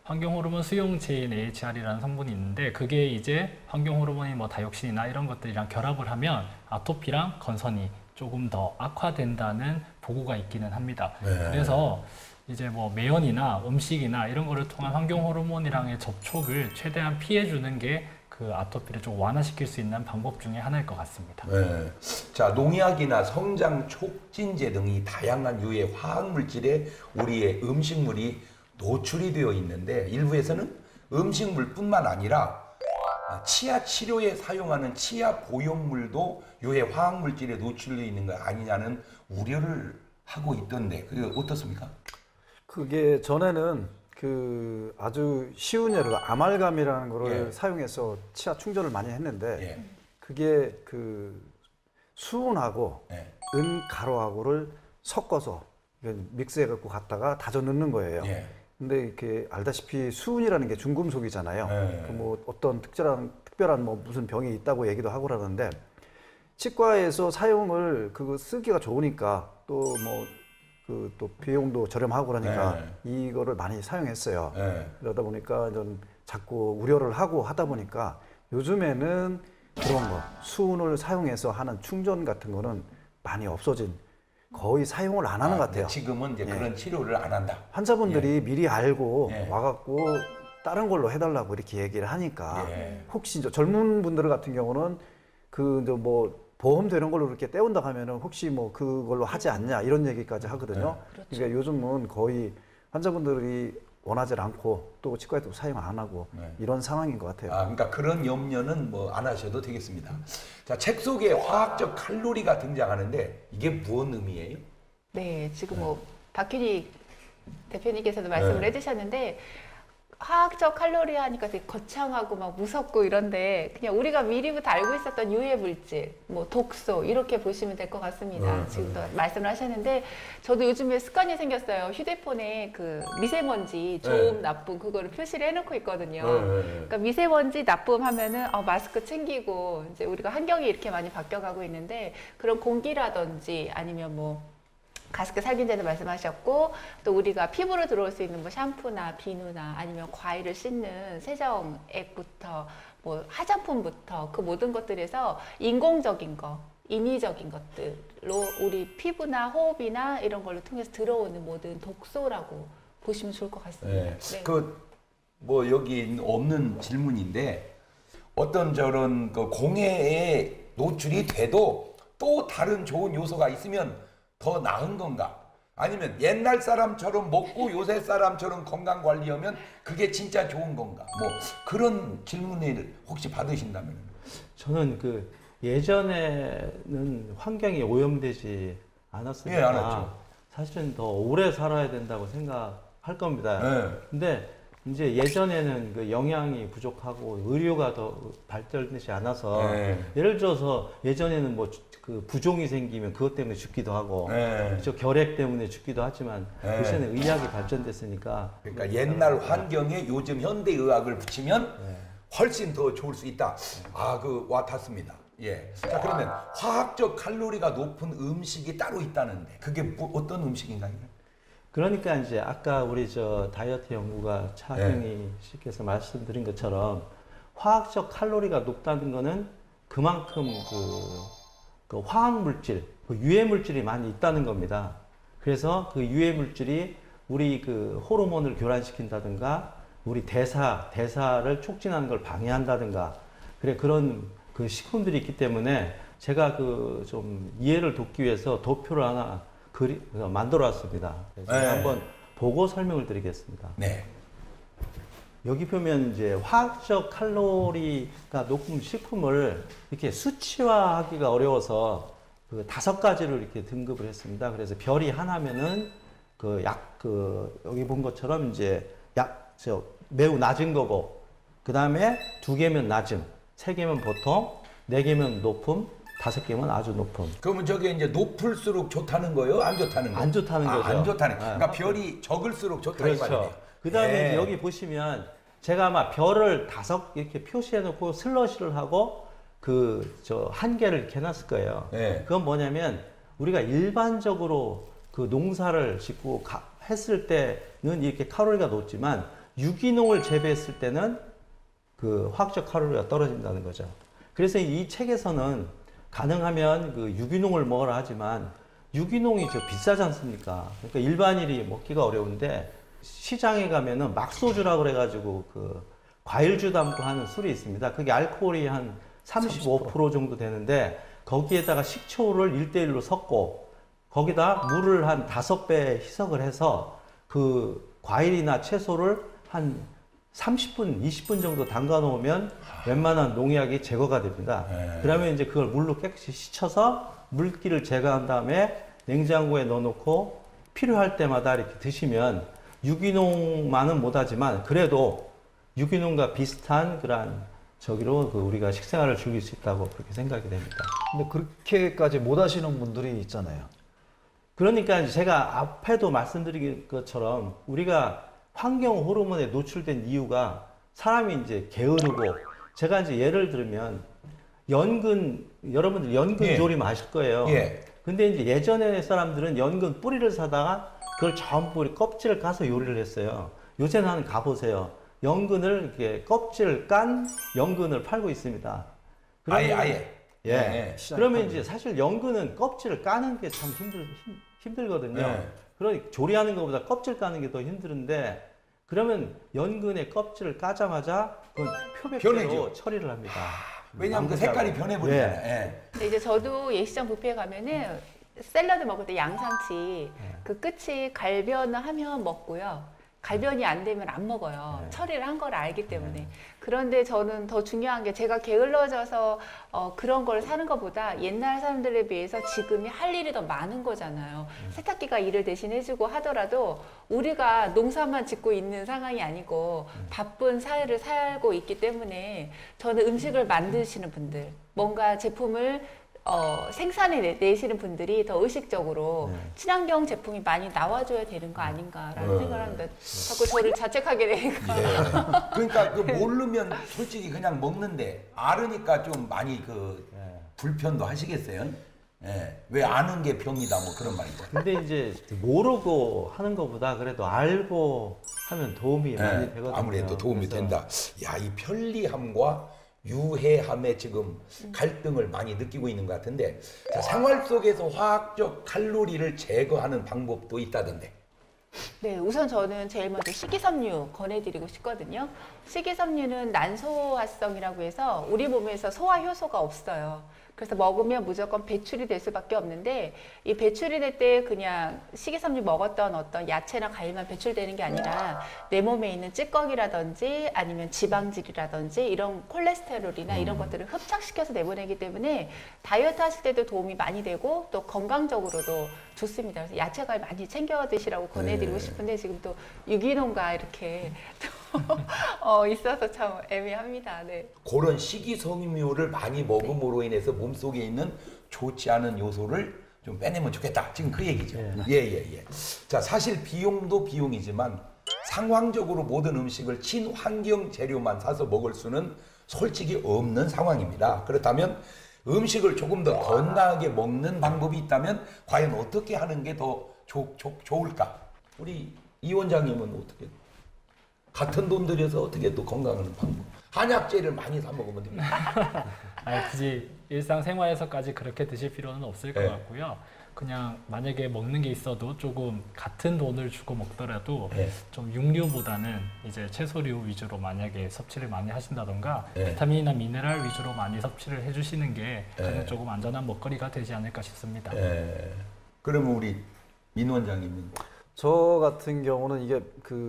환경 호르몬 수용체인 AHR이라는 성분이 있는데 그게 이제 환경 호르몬이 뭐 다이옥신이나 이런 것들이랑 결합을 하면 아토피랑 건선이 조금 더 악화된다는 보고가 있기는 합니다. 네. 그래서 이제 뭐 매연이나 음식이나 이런 거를 통한 환경 호르몬이랑의 접촉을 최대한 피해주는 게 그 아토피를 좀 완화시킬 수 있는 방법 중에 하나일 것 같습니다. 네. 자, 농약이나 성장 촉진제 등이 다양한 유해 화학 물질에 우리의 음식물이 노출이 되어 있는데 일부에서는 음식물뿐만 아니라 치아 치료에 사용하는 치아 보형물도 유해 화학 물질에 노출되어 있는 거 아니냐는 우려를 하고 있던데 그게 어떻습니까? 그게 전에는 그 아주 쉬운 예로 아말감이라는 거를 예. 사용해서 치아 충전을 많이 했는데 예. 그게 그 수은하고 예. 은가루하고를 섞어서 믹스해 갖고 갖다가 다져 넣는 거예요. 예. 근데 이렇게 알다시피 수은이라는 게 중금속이잖아요. 예. 그 뭐 어떤 특별한 뭐 무슨 병이 있다고 얘기도 하고 그러는데 치과에서 사용을 그거 쓰기가 좋으니까 또 뭐 그 또 비용도 저렴하고 그러니까 이거를 많이 사용했어요. 그러다 보니까 좀 자꾸 우려를 하고 하다 보니까 요즘에는 그런 거 수은을 사용해서 하는 충전 같은 거는 많이 없어진 거의 사용을 안 하는 것 같아요. 지금은 이제 그런 치료를 안 한다. 환자분들이 미리 알고 예. 와갖고 다른 걸로 해달라고 이렇게 얘기를 하니까 예. 혹시 이제 젊은 분들 같은 경우는 그 이제 뭐 보험 되는 걸로 이렇게 떼운다 하면은 혹시 뭐 그걸로 하지 않냐 이런 얘기까지 하거든요. 그렇죠. 그러니까 요즘은 거의 환자분들이 원하지 않고 또 치과에도 사용 안 하고 이런 상황인 것 같아요. 그러니까 그런 염려는 뭐 안 하셔도 되겠습니다. 자, 책 속에 화학적 칼로리가 등장하는데 이게 무슨 의미예요? 네, 지금 뭐 박균희 대표님께서도 말씀을 네. 해주셨는데 화학적 칼로리 하니까 되게 거창하고 막 무섭고 이런데 그냥 우리가 미리부터 알고 있었던 유해 물질, 뭐 독소 이렇게 보시면 될 것 같습니다. 지금도 말씀을 하셨는데 저도 요즘에 습관이 생겼어요. 휴대폰에 그 미세먼지 좋음, 나쁨 그거를 표시를 해놓고 있거든요. 그러니까 미세먼지 나쁨 하면은 마스크 챙기고 이제 우리가 환경이 이렇게 많이 바뀌어가고 있는데 그런 공기라든지 아니면 뭐 가습기 살균제도 말씀하셨고 또 우리가 피부로 들어올 수 있는 뭐 샴푸나 비누나 아니면 과일을 씻는 세정액부터 뭐 화장품부터 그 모든 것들에서 인공적인 거, 인위적인 것들로 우리 피부나 호흡이나 이런 걸로 통해서 들어오는 모든 독소라고 보시면 좋을 것 같습니다. 네. 네. 그 뭐 여기 없는 질문인데 어떤 저런 그 공해에 노출이 돼도 또 다른 좋은 요소가 있으면 더 나은 건가? 아니면 옛날 사람처럼 먹고 요새 사람처럼 건강 관리하면 그게 진짜 좋은 건가? 뭐 그런 질문을 혹시 받으신다면? 저는 그 예전에는 환경이 오염되지 않았으니까 예, 안 했죠. 사실은 더 오래 살아야 된다고 생각할 겁니다. 근데 이제 예전에는 그 영양이 부족하고 의료가 더 발달되지 않아서 예를 들어서 예전에는 뭐 그 부종이 생기면 그것 때문에 죽기도 하고 저 결핵 때문에 죽기도 하지만 요새는 의학이 발전됐으니까 그러니까 옛날 환경에 요즘 현대 의학을 붙이면 훨씬 더 좋을 수 있다. 그 와닿습니다. 예. 자, 그러면 화학적 칼로리가 높은 음식이 따로 있다는데 그게 뭐 어떤 음식인가요? 그러니까 이제 아까 우리 저 다이어트 연구가 차경희 씨께서 말씀드린 것처럼 화학적 칼로리가 높다는 거는 그만큼 그 화학 물질, 그 유해 물질이 많이 있다는 겁니다. 그래서 그 유해 물질이 우리 그 호르몬을 교란시킨다든가 우리 대사를 촉진하는 걸 방해한다든가 그런 그 식품들이 있기 때문에 제가 그 좀 이해를 돕기 위해서 도표를 하나 만들어 왔습니다. 그래서 한번 보고 설명을 드리겠습니다. 네. 여기 보면 이제 화학적 칼로리가 높은 식품을 이렇게 수치화하기가 어려워서 그 5가지를 이렇게 등급을 했습니다. 그래서 별이 하나면은 여기 본 것처럼 이제 매우 낮은 거고, 그 다음에 2개면 낮음, 3개면 보통, 4개면 높음, 5개면 아주 높음. 그러면 저게 이제 높을수록 좋다는 거예요? 안 좋다는 거예요? 안 좋다는 거죠. 안 좋다는. 그러니까 별이 적을수록 좋다는 말이에요. 그렇죠. 그 다음에 이제 여기 보시면 제가 아마 별을 5 이렇게 표시해 놓고 슬러시를 하고 저 1개를 이렇게 해놨을 거예요. 그건 뭐냐면 우리가 일반적으로 그 농사를 짓고 했을 때는 이렇게 칼로리가 높지만 유기농을 재배했을 때는 그 화학적 칼로리가 떨어진다는 거죠. 그래서 이 책에서는 가능하면 그 유기농을 먹으라 하지만 유기농이 비싸지 않습니까? 그러니까 일반인이 먹기가 어려운데 시장에 가면은 막소주라 그래가지고 과일주담도 하는 술이 있습니다. 그게 알코올이 한 35% 정도 되는데 거기에다가 식초를 1대1로 섞고 거기다 물을 한 5배 희석을 해서 그 과일이나 채소를 한 30분, 20분 정도 담가 놓으면 웬만한 농약이 제거가 됩니다. 그러면 이제 그걸 물로 깨끗이 씻어서 물기를 제거한 다음에 냉장고에 넣어놓고 필요할 때마다 이렇게 드시면 유기농만은 못하지만 그래도 유기농과 비슷한 그런 저기로 우리가 식생활을 즐길 수 있다고 그렇게 생각이 됩니다. 근데 그렇게까지 못 하시는 분들이 있잖아요. 그러니까 제가 앞에도 말씀드린 것처럼 우리가 환경 호르몬에 노출된 이유가 사람이 이제 게으르고 제가 이제 예를 들면 연근 여러분들 연근 예. 조림 아실 거예요. 예. 근데 이제 예전에 사람들은 연근 뿌리를 사다가 그걸 전부 껍질을 까서 요리를 했어요. 요새는 한번 가보세요. 연근을 이렇게 껍질을 깐 연근을 팔고 있습니다. 아예. 예. 예. 그러면 이제 사실 연근은 껍질을 까는 게 참 힘들거든요. 예. 그러니 조리하는 것보다 껍질 까는 게 더 힘든데 그러면 연근의 껍질을 까자마자 그건 표백제로 변해죠. 처리를 합니다. 왜냐하면 그 색깔이 변해버리잖아요. 예. 근데 이제 저도 예시장 뷔페에 가면은 샐러드 먹을 때 양상치 그 끝이 갈변을 하면 먹고요. 갈변이 안 되면 안 먹어요. 처리를 한 걸 알기 때문에. 그런데 저는 더 중요한 게 제가 게을러져서 그런 걸 사는 것보다 옛날 사람들에 비해서 지금이 할 일이 더 많은 거잖아요. 세탁기가 일을 대신 해주고 하더라도 우리가 농사만 짓고 있는 상황이 아니고 바쁜 사회를 살고 있기 때문에 저는 음식을 만드시는 분들, 뭔가 제품을 생산해 내시는 분들이 더 의식적으로 친환경 제품이 많이 나와줘야 되는 거 아닌가라는 생각을 합니다. 자꾸 저를 자책하게 되니까. 예. 그러니까 그 모르면 솔직히 그냥 먹는데 알으니까 좀 많이 그 불편도 하시겠어요? 예. 왜 아는 게 병이다 뭐 그런 말이죠. 근데 이제 모르고 하는 것보다 그래도 알고 하면 도움이 많이 되거든요. 아무래도 도움이 그래서 된다. 야, 이 편리함과 유해함에 지금 갈등을 많이 느끼고 있는 것 같은데 자, 생활 속에서 화학적 칼로리를 제거하는 방법도 있다던데. 네, 우선 저는 제일 먼저 식이섬유 권해드리고 싶거든요. 식이섬유는 난소화성이라고 해서 우리 몸에서 소화 효소가 없어요. 그래서 먹으면 무조건 배출이 될 수밖에 없는데 이 배출이 될 때 그냥 식이섬유 먹었던 어떤 야채나 과일만 배출되는 게 아니라 내 몸에 있는 찌꺼기라든지 아니면 지방질이라든지 이런 콜레스테롤이나 이런 것들을 흡착시켜서 내보내기 때문에 다이어트 하실 때도 도움이 많이 되고 또 건강적으로도 좋습니다. 그래서 야채 과일 많이 챙겨 드시라고 권해드리고 싶은데 지금 또 유기농가 이렇게 또 있어서 참 애매합니다. 네. 그런 식이섬유를 많이 먹음으로 인해서 몸속에 있는 좋지 않은 요소를 좀 빼내면 좋겠다. 지금 그 얘기죠. 예. 자, 사실 비용도 비용이지만 상황적으로 모든 음식을 친환경 재료만 사서 먹을 수는 솔직히 없는 상황입니다. 그렇다면 음식을 조금 더 건강하게 먹는 방법이 있다면 과연 어떻게 하는 게 더 좋을까? 우리 이 원장님은 어떻게? 같은 돈 들여서 어떻게 또 건강하는 방법? 한약재를 많이 사 먹으면 됩니다. 아니, 굳이 일상생활에서까지 그렇게 드실 필요는 없을 것 네. 같고요. 그냥 만약에 먹는 게 있어도 조금 같은 돈을 주고 먹더라도 네. 좀 육류보다는 이제 채소류 위주로 만약에 섭취를 많이 하신다던가 네. 비타민이나 미네랄 위주로 많이 섭취를 해주시는 게 가장 네. 조금 안전한 먹거리가 되지 않을까 싶습니다. 그러면 우리 민 원장님은? 저 같은 경우는 이게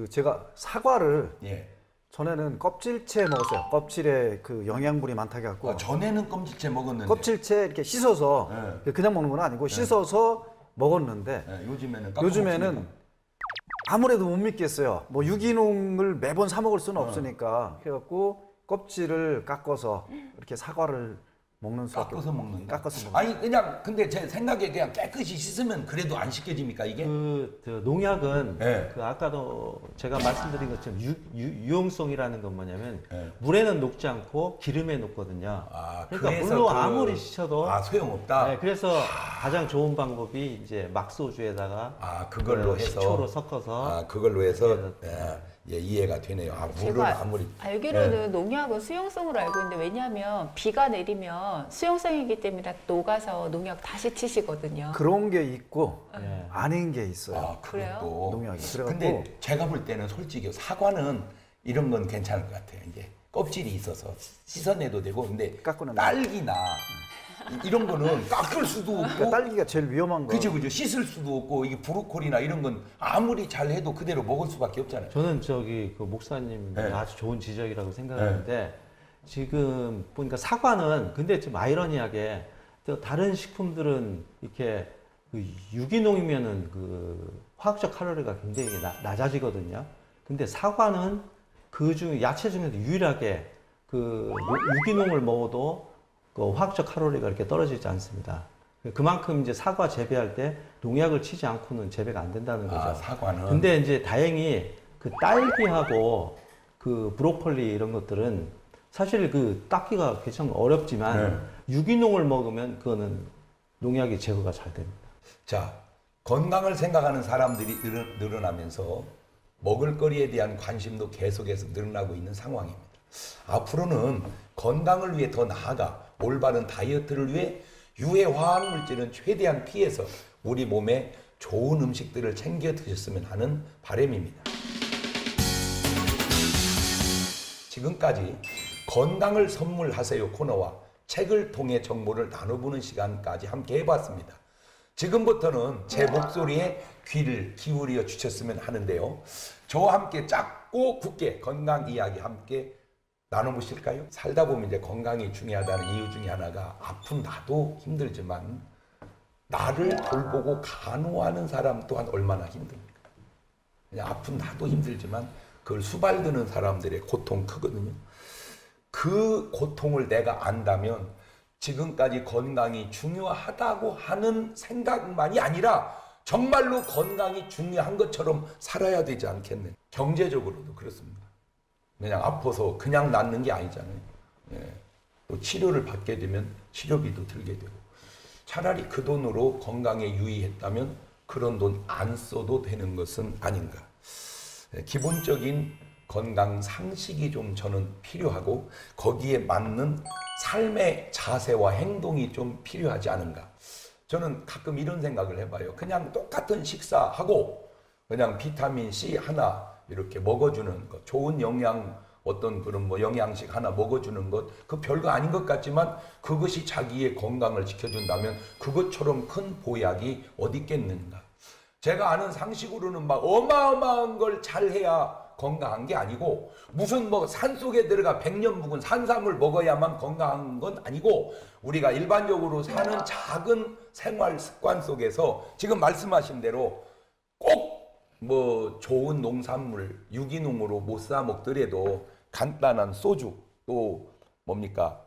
제가 사과를 예. 전에는 껍질째 먹었어요. 껍질에 그 영양분이 많다고 해갖고 전에는 껍질째 먹었는데 껍질째 이렇게 씻어서 그냥 먹는 건 아니고 씻어서 먹었는데 요즘에는 아무래도 못 믿겠어요. 뭐 유기농을 매번 사 먹을 수는 없으니까 그래갖고 껍질을 깎아서 이렇게 사과를 먹는 수밖에 깎아서 먹는다. 깎아서 먹는. 아니 그냥 근데 제 생각에 그냥 깨끗이 씻으면 그래도 안 씻겨집니까 이게? 그 농약은 네. 그 아까도 제가 말씀드린 것처럼 유용성이라는 건 뭐냐면 네. 물에는 녹지 않고 기름에 녹거든요. 그러니까 그래서 물로 아무리 씻어도 소용없다. 네, 그래서 가장 좋은 방법이 이제 막소주에다가 그걸로 해서 식초로 섞어서 그걸로 해서 예, 이해가 되네요. 물을 제가 아무리 알기로는 농약은 수용성으로 알고 있는데 왜냐하면 비가 내리면 수용성이기 때문에 녹아서 농약 다시 치시거든요. 그런 게 있고 아닌 게 있어요. 그래요? 농약이. 근데 제가 볼 때는 솔직히 사과는 이런 건 괜찮을 것 같아요. 이제 껍질이 있어서 씻어내도 되고, 근데 깎고는 딸기나 이런 거는 깎을 수도 없고, 그러니까 딸기가 제일 위험한 거. 그죠. 씻을 수도 없고, 이게 브로콜리나 이런 건 아무리 잘 해도 그대로 먹을 수밖에 없잖아요. 저는 그 목사님 네. 아주 좋은 지적이라고 생각하는데 지금 보니까 사과는 근데 좀 아이러니하게 또 다른 식품들은 이렇게 그 유기농이면은 그 화학적 칼로리가 굉장히 낮아지거든요. 근데 사과는 그 중 야채 중에서 유일하게 그 유기농을 먹어도 그 화학적 칼로리가 이렇게 떨어지지 않습니다. 그만큼 이제 사과 재배할 때 농약을 치지 않고는 재배가 안 된다는 거죠. 사과는. 근데 이제 다행히 그 딸기하고 그 브로콜리 이런 것들은 사실 그 닦기가 굉장히 어렵지만 유기농을 먹으면 그거는 농약이 제거가 잘 됩니다. 자, 건강을 생각하는 사람들이 늘어나면서 먹을거리에 대한 관심도 계속해서 늘어나고 있는 상황입니다. 앞으로는 건강을 위해 더 나아가 올바른 다이어트를 위해 유해 화학물질은 최대한 피해서 우리 몸에 좋은 음식들을 챙겨 드셨으면 하는 바람입니다. 지금까지 건강을 선물하세요 코너와 책을 통해 정보를 나눠보는 시간까지 함께 해봤습니다. 지금부터는 제 목소리에 귀를 기울여 주셨으면 하는데요. 저와 함께 짧고 굳게 건강 이야기 함께 나눠보실까요? 살다 보면 이제 건강이 중요하다는 이유 중에 하나가 아픈 나도 힘들지만 나를 돌보고 간호하는 사람 또한 얼마나 힘듭니까? 그냥 아픈 나도 힘들지만 그걸 수발드는 사람들의 고통 크거든요. 그 고통을 내가 안다면 지금까지 건강이 중요하다고 하는 생각만이 아니라 정말로 건강이 중요한 것처럼 살아야 되지 않겠네. 경제적으로도 그렇습니다. 그냥 아파서 그냥 낫는 게 아니잖아요. 예. 또 치료를 받게 되면 치료비도 들게 되고 차라리 그 돈으로 건강에 유의했다면 그런 돈 안 써도 되는 것은 아닌가. 예. 기본적인 건강 상식이 좀 저는 필요하고 거기에 맞는 삶의 자세와 행동이 좀 필요하지 않은가. 저는 가끔 이런 생각을 해봐요. 그냥 똑같은 식사하고 그냥 비타민 C 하나 이렇게 먹어주는 것, 좋은 영양 어떤 그런 뭐 영양식 하나 먹어주는 것, 그 별거 아닌 것 같지만 그것이 자기의 건강을 지켜준다면 그것처럼 큰 보약이 어디 있겠는가. 제가 아는 상식으로는 막 어마어마한 걸 잘해야 건강한 게 아니고 무슨 뭐 산속에 들어가 100년 묵은 산삼을 먹어야만 건강한 건 아니고 우리가 일반적으로 사는 작은 생활 습관 속에서 지금 말씀하신 대로 꼭 뭐 좋은 농산물 유기농으로 못 사 먹더라도 간단한 소주 또 뭡니까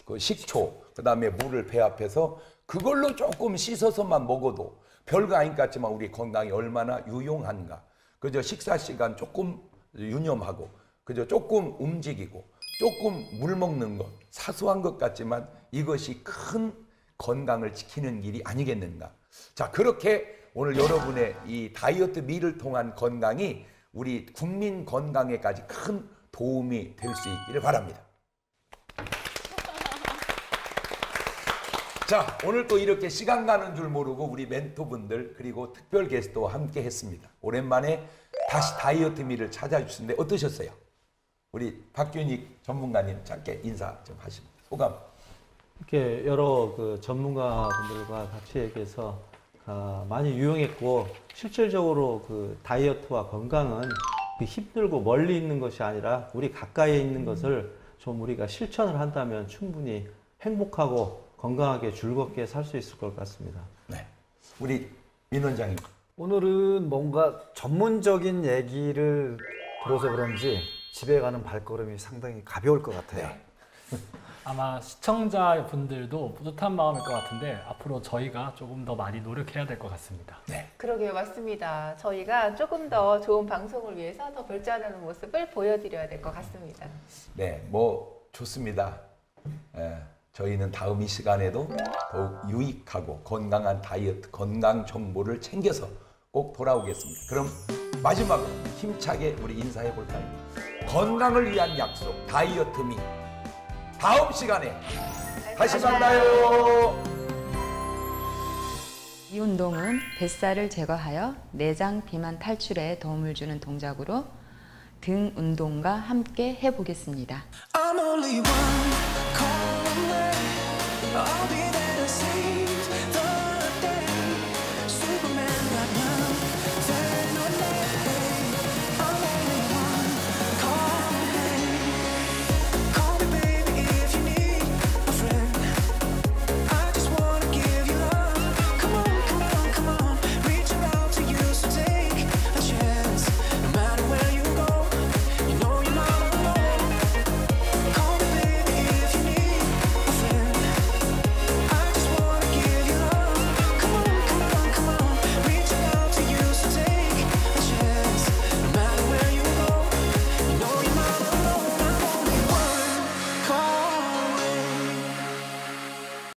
그 식초 그다음에 물을 배합해서 그걸로 조금 씻어서만 먹어도 별거 아닌 것 같지만 우리 건강이 얼마나 유용한가. 그저 식사 시간 조금 유념하고 그저 조금 움직이고 조금 물 먹는 것 사소한 것 같지만 이것이 큰 건강을 지키는 길이 아니겠는가. 자, 그렇게 오늘 여러분의 이 다이어트 미를 통한 건강이 우리 국민 건강에까지 큰 도움이 될 수 있기를 바랍니다. 자, 오늘 또 이렇게 시간 가는 줄 모르고 우리 멘토분들 그리고 특별 게스트와 함께 했습니다. 오랜만에 다시 다이어트 미를 찾아주셨는데 어떠셨어요? 우리 박균익 전문가님 짧게 인사 좀 하십니다. 소감. 이렇게 여러 그 전문가분들과 같이 얘기해서 많이 유용했고 실질적으로 그 다이어트와 건강은 그 힘들고 멀리 있는 것이 아니라 우리 가까이에 있는 것을 좀 우리가 실천을 한다면 충분히 행복하고 건강하게 즐겁게 살 수 있을 것 같습니다. 네, 우리 민 원장님. 오늘은 뭔가 전문적인 얘기를 들어서 그런지 집에 가는 발걸음이 상당히 가벼울 것 같아요. 네. 아마 시청자분들도 뿌듯한 마음일 것 같은데 앞으로 저희가 조금 더 많이 노력해야 될 것 같습니다. 네. 그러게요, 맞습니다. 저희가 조금 더 좋은 방송을 위해서 더 발전하는 모습을 보여드려야 될 것 같습니다. 네, 뭐 좋습니다. 저희는 다음 이 시간에도 더욱 유익하고 건강한 다이어트, 건강 정보를 챙겨서 꼭 돌아오겠습니다. 그럼 마지막으로 힘차게 우리 인사해 볼까요? 건강을 위한 약속, 다이어트 미. 다음 시간에 다시 만나요. 이 운동은 뱃살을 제거하여 내장 비만 탈출에 도움을 주는 동작으로 등 운동과 함께 해보겠습니다. I'm only one